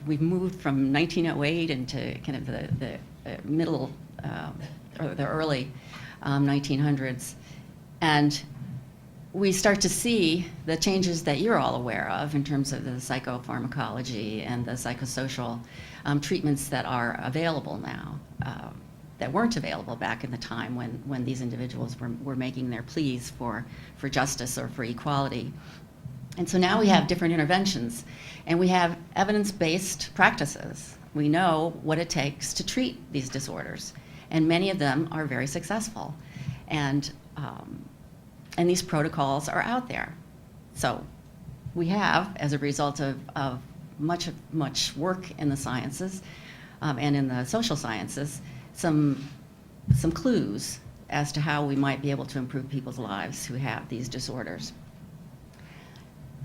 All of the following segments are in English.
we've moved from 1908 into kind of the middle or the early 1900s, and we start to see the changes that you're all aware of in terms of the psychopharmacology and the psychosocial treatments that are available now, that weren't available back in the time when these individuals were making their pleas for justice or for equality. And so now we have different interventions, and we have evidence-based practices. We know what it takes to treat these disorders, and many of them are very successful. And these protocols are out there. So we have, as a result of much work in the sciences and in the social sciences, some clues as to how we might be able to improve people's lives who have these disorders.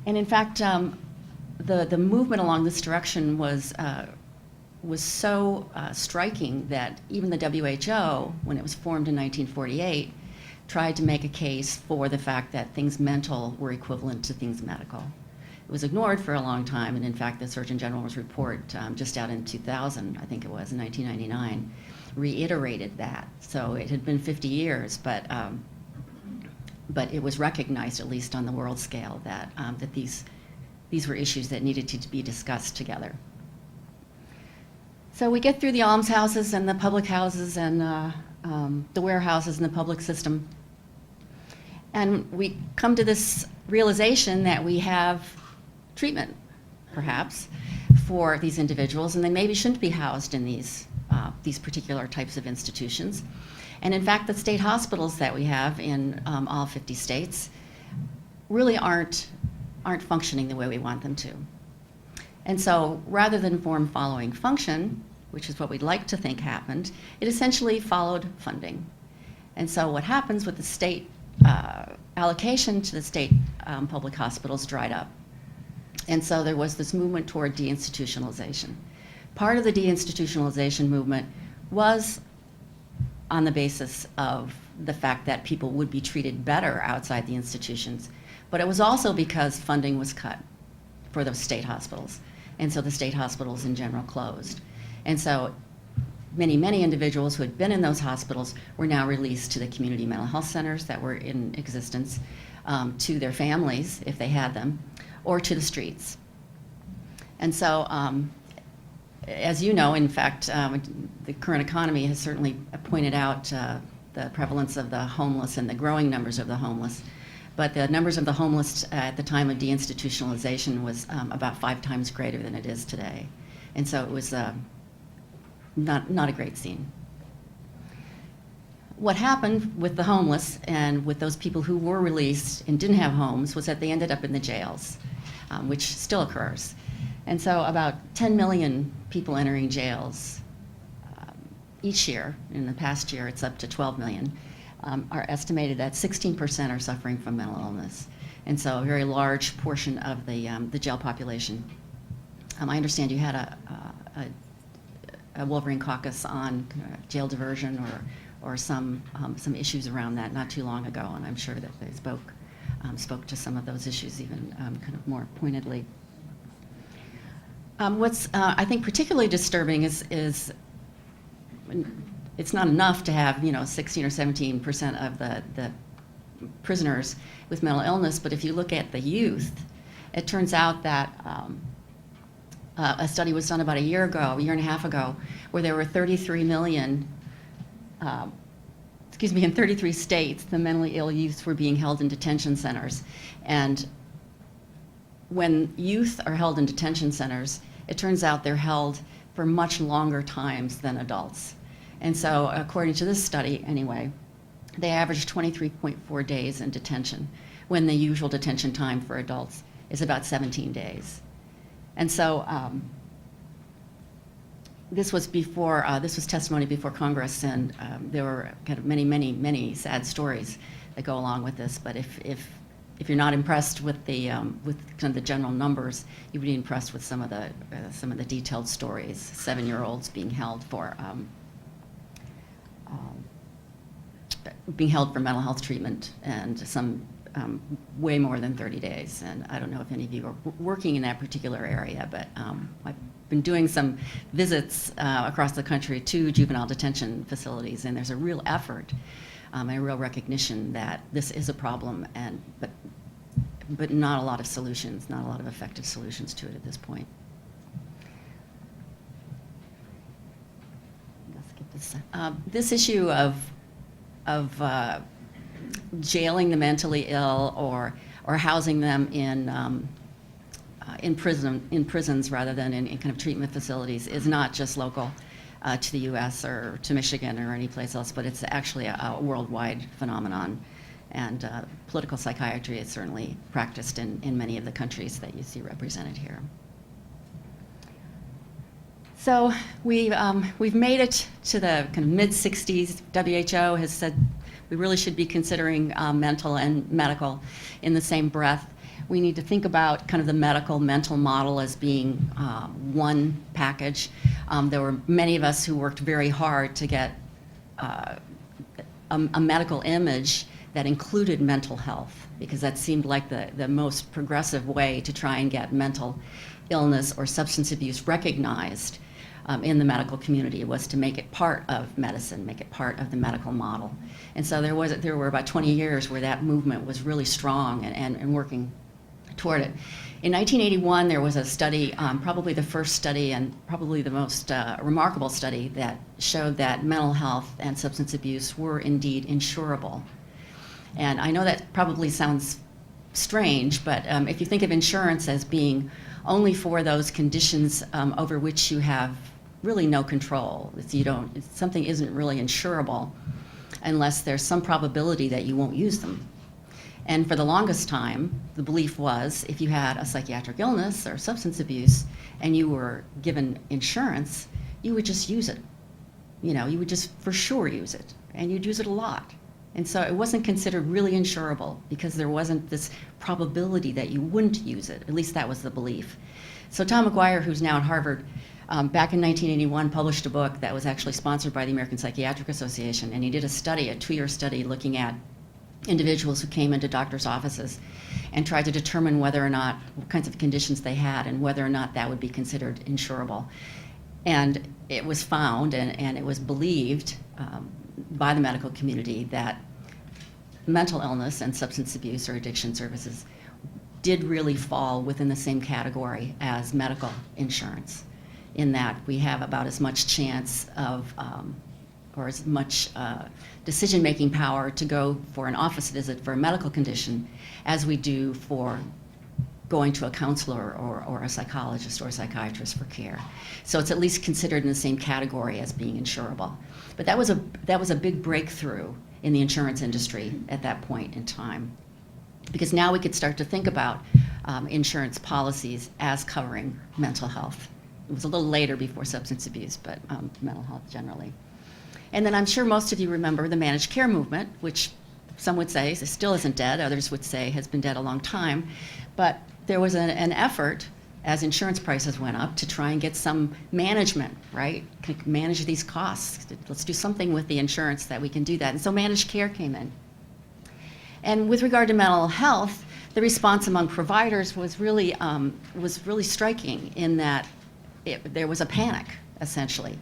And in fact, the movement along this direction was so striking that even the WHO, when it was formed in 1948, tried to make a case for the fact that things mental were equivalent to things medical. It was ignored for a long time, and in fact, the Surgeon General's report just out in 2000, I think it was, in 1999, reiterated that. So it had been 50 years, but it was recognized, at least on the world scale, that these were issues that needed to be discussed together. So we get through the almshouses and the public houses and the warehouses and the public system, and we come to this realization that we have treatment, perhaps, for these individuals, and they maybe shouldn't be housed in these particular types of institutions. And in fact, the state hospitals that we have in all 50 states really aren't functioning the way we want them to. And so rather than form following function, which is what we'd like to think happened, it essentially followed funding. And so what happens with the state allocation to the state public hospitals dried up. And so there was this movement toward deinstitutionalization. Part of the deinstitutionalization movement was on the basis of the fact that people would be treated better outside the institutions, but it was also because funding was cut for those state hospitals. And so the state hospitals in general closed. And so many individuals who had been in those hospitals were now released to the community mental health centers that were in existence, to their families, if they had them, or to the streets. And so, as you know, in fact, the current economy has certainly pointed out the prevalence of the homeless and the growing numbers of the homeless. But the numbers of the homeless at the time of deinstitutionalization was about 5 times greater than it is today. And so it was not a great scene. What happened with the homeless and with those people who were released and didn't have homes was that they ended up in the jails, which still occurs. And so about 10 million people entering jails each year. In the past year, it's up to 12 million. Are estimated that 16% are suffering from mental illness. And so a very large portion of the jail population. I understand you had a Wolverine caucus on jail diversion or some issues around that not too long ago, and I'm sure that they spoke to some of those issues even kind of more pointedly. What's I think particularly disturbing is it's not enough to have 16 or 17% of the prisoners with mental illness, but if you look at the youth, it turns out that a study was done about a year and a half ago, where there were 33 million, in 33 states, the mentally ill youths were being held in detention centers. And when youth are held in detention centers, it turns out they're held for much longer times than adults. And so, according to this study anyway, they average 23.4 days in detention, when the usual detention time for adults is about 17 days. And so this was testimony before Congress, and there were kind of many sad stories that go along with this. But if you're not impressed with kind of the general numbers, you would be impressed with some of the detailed stories. 7-year-olds being held for mental health treatment, and some way more than 30 days. And I don't know if any of you are working in that particular area, but been doing some visits across the country to juvenile detention facilities, and there's a real effort and a real recognition that this is a problem, but not a lot of solutions, not a lot of effective solutions to it at this point. Let's skip this. This issue of jailing the mentally ill or housing them in prisons rather than in kind of treatment facilities is not just local to the U.S. or to Michigan or any place else, but it's actually a worldwide phenomenon. And political psychiatry is certainly practiced in many of the countries that you see represented here. So we've made it to the kind of mid-60s. WHO has said we really should be considering mental and medical in the same breath. We need to think about kind of the medical-mental model as being one package. There were many of us who worked very hard to get a medical image that included mental health, because that seemed like the most progressive way to try and get mental illness or substance abuse recognized in the medical community, was to make it part of medicine, make it part of the medical model. And so there were about 20 years where that movement was really strong and working toward it. In 1981, there was a study, probably the first study and probably the most remarkable study, that showed that mental health and substance abuse were indeed insurable. And I know that probably sounds strange, but if you think of insurance as being only for those conditions over which you have really no control, something isn't really insurable unless there's some probability that you won't use them. And for the longest time, the belief was if you had a psychiatric illness or substance abuse and you were given insurance, you would just use it. You would just for sure use it, and you'd use it a lot. And so it wasn't considered really insurable because there wasn't this probability that you wouldn't use it. At least that was the belief. So Tom McGuire, who's now at Harvard, back in 1981 published a book that was actually sponsored by the American Psychiatric Association, and he did a 2-year study looking at individuals who came into doctors' offices and tried to determine whether or not, what kinds of conditions they had and whether or not that would be considered insurable. And it was found, and it was believed by the medical community, that mental illness and substance abuse or addiction services did really fall within the same category as medical insurance, in that we have about as much chance of or as much decision-making power to go for an office visit for a medical condition as we do for going to a counselor or a psychologist or a psychiatrist for care. So it's at least considered in the same category as being insurable. But that was a big breakthrough in the insurance industry at that point in time, because now we could start to think about insurance policies as covering mental health. It was a little later before substance abuse, but mental health generally. And then I'm sure most of you remember the managed care movement, which some would say still isn't dead, others would say has been dead a long time. But there was an effort, as insurance prices went up, to try and get some management, right? Manage these costs. Let's do something with the insurance that we can do that. And so managed care came in. And with regard to mental health, the response among providers was really striking, in that there was a panic, essentially,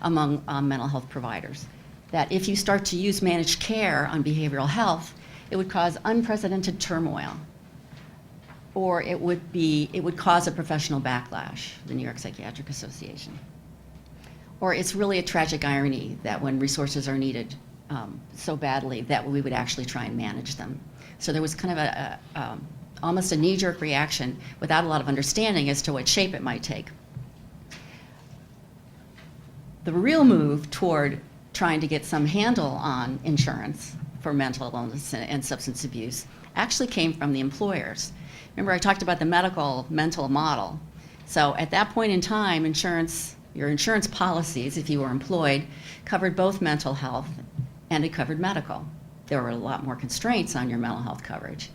among mental health providers, that if you start to use managed care on behavioral health, it would cause unprecedented turmoil, or it would cause a professional backlash, the New York Psychiatric Association. Or it's really a tragic irony that when resources are needed so badly, that we would actually try and manage them. So there was kind of almost a knee-jerk reaction without a lot of understanding as to what shape it might take. The real move toward trying to get some handle on insurance for mental illness and substance abuse actually came from the employers. Remember, I talked about the medical-mental model. So at that point in time, your insurance policies, if you were employed, covered both mental health and it covered medical. There were a lot more constraints on your mental health coverage.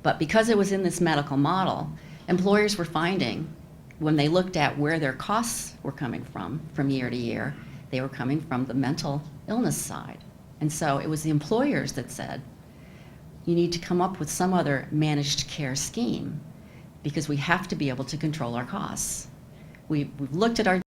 But because it was in this medical model, employers were finding, when they looked at where their costs were coming from year to year, they were coming from the mental illness side. And so it was the employers that said, you need to come up with some other managed care scheme, because we have to be able to control our costs. we've looked at our